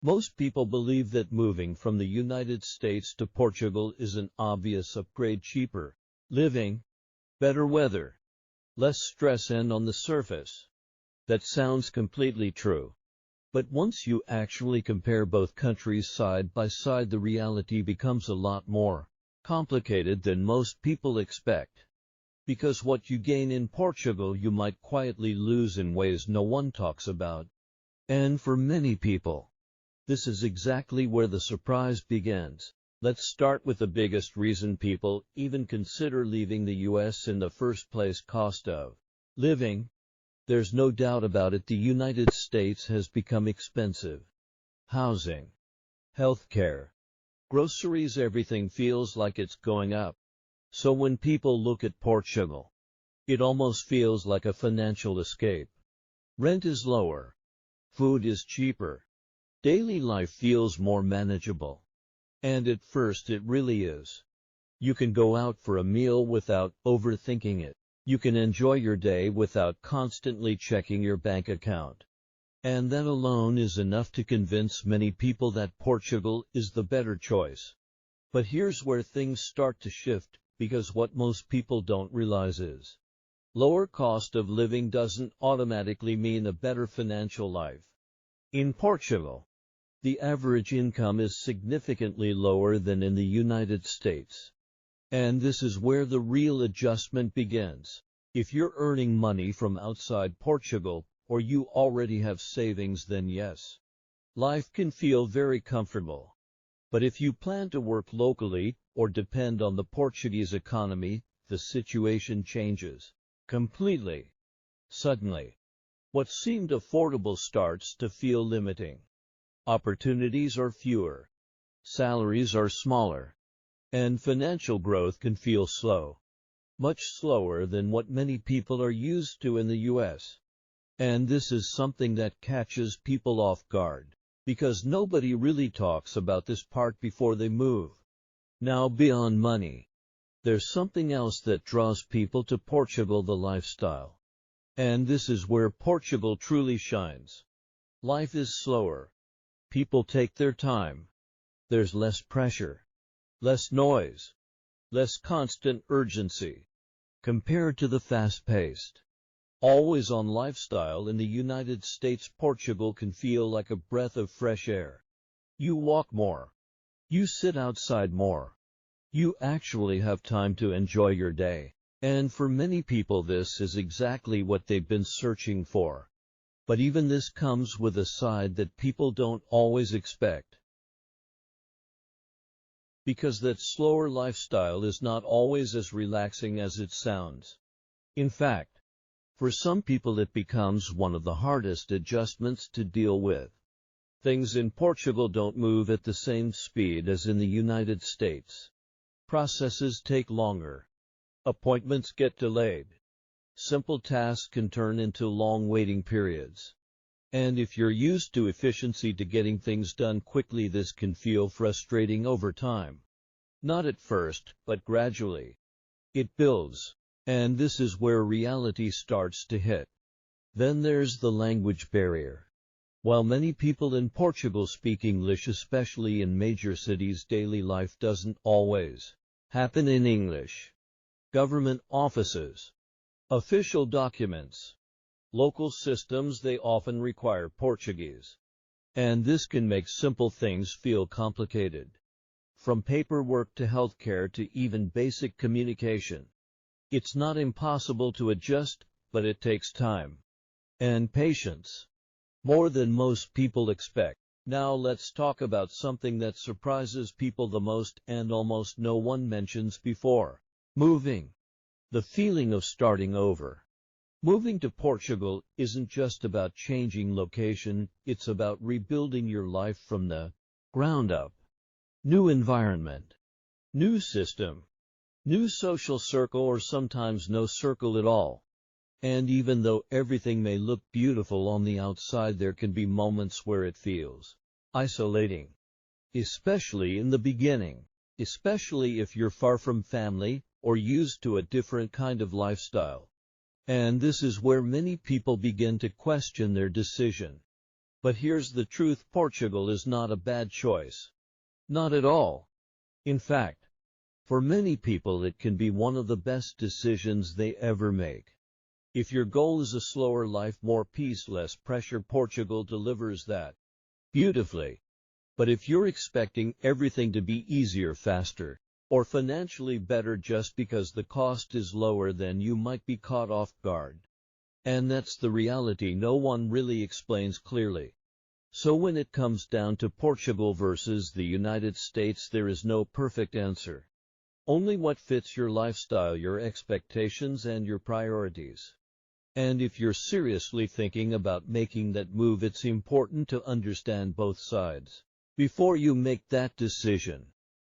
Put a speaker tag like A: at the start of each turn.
A: Most people believe that moving from the United States to Portugal is an obvious upgrade: cheaper living, better weather, less stress, and on the surface, that sounds completely true. But once you actually compare both countries side by side, the reality becomes a lot more complicated than most people expect. Because what you gain in Portugal you might quietly lose in ways no one talks about. And for many people, this is exactly where the surprise begins. Let's start with the biggest reason people even consider leaving the US in the first place: cost of living. There's no doubt about it, the United States has become expensive. Housing, healthcare, groceries, everything feels like it's going up. So when people look at Portugal, it almost feels like a financial escape. Rent is lower, food is cheaper, daily life feels more manageable. And at first it really is. You can go out for a meal without overthinking it. You can enjoy your day without constantly checking your bank account. And that alone is enough to convince many people that Portugal is the better choice. But here's where things start to shift, because what most people don't realize is lower cost of living doesn't automatically mean a better financial life. In Portugal, the average income is significantly lower than in the United States. And this is where the real adjustment begins. If you're earning money from outside Portugal, or you already have savings, then yes, life can feel very comfortable. But if you plan to work locally, or depend on the Portuguese economy, the situation changes completely. Suddenly, what seemed affordable starts to feel limiting. Opportunities are fewer, salaries are smaller, and financial growth can feel slow, much slower than what many people are used to in the US. And this is something that catches people off guard, because nobody really talks about this part before they move. Now, beyond money, there's something else that draws people to Portugal: the lifestyle. And this is where Portugal truly shines. Life is slower. People take their time. There's less pressure, less noise, less constant urgency, compared to the fast-paced, always-on lifestyle in the United States. Portugal can feel like a breath of fresh air. You walk more. You sit outside more. You actually have time to enjoy your day. And for many people this is exactly what they've been searching for. But even this comes with a side that people don't always expect. Because that slower lifestyle is not always as relaxing as it sounds. In fact, for some people it becomes one of the hardest adjustments to deal with. Things in Portugal don't move at the same speed as in the United States. Processes take longer. Appointments get delayed. Simple tasks can turn into long waiting periods. And if you're used to efficiency, to getting things done quickly, this can feel frustrating over time. Not at first, but gradually. It builds. And this is where reality starts to hit. Then there's the language barrier. While many people in Portugal speak English, especially in major cities, daily life doesn't always happen in English. Government offices, official documents, local systems, they often require Portuguese. And this can make simple things feel complicated. From paperwork to healthcare to even basic communication. It's not impossible to adjust, but it takes time and patience, more than most people expect. Now let's talk about something that surprises people the most and almost no one mentions before: moving. The feeling of starting over. Moving to Portugal isn't just about changing location, it's about rebuilding your life from the ground up. New environment, new system, new social circle, or sometimes no circle at all. And even though everything may look beautiful on the outside, there can be moments where it feels isolating. Especially in the beginning. Especially if you're far from family, or used to a different kind of lifestyle. And this is where many people begin to question their decision. But here's the truth: Portugal is not a bad choice. Not at all. In fact, for many people it can be one of the best decisions they ever make. If your goal is a slower life, more peace, less pressure, Portugal delivers that beautifully. But if you're expecting everything to be easier, faster, or financially better just because the cost is lower, then you might be caught off guard. And that's the reality no one really explains clearly. So when it comes down to Portugal versus the United States, there is no perfect answer. Only what fits your lifestyle, your expectations, and your priorities. And if you're seriously thinking about making that move, it's important to understand both sides before you make that decision.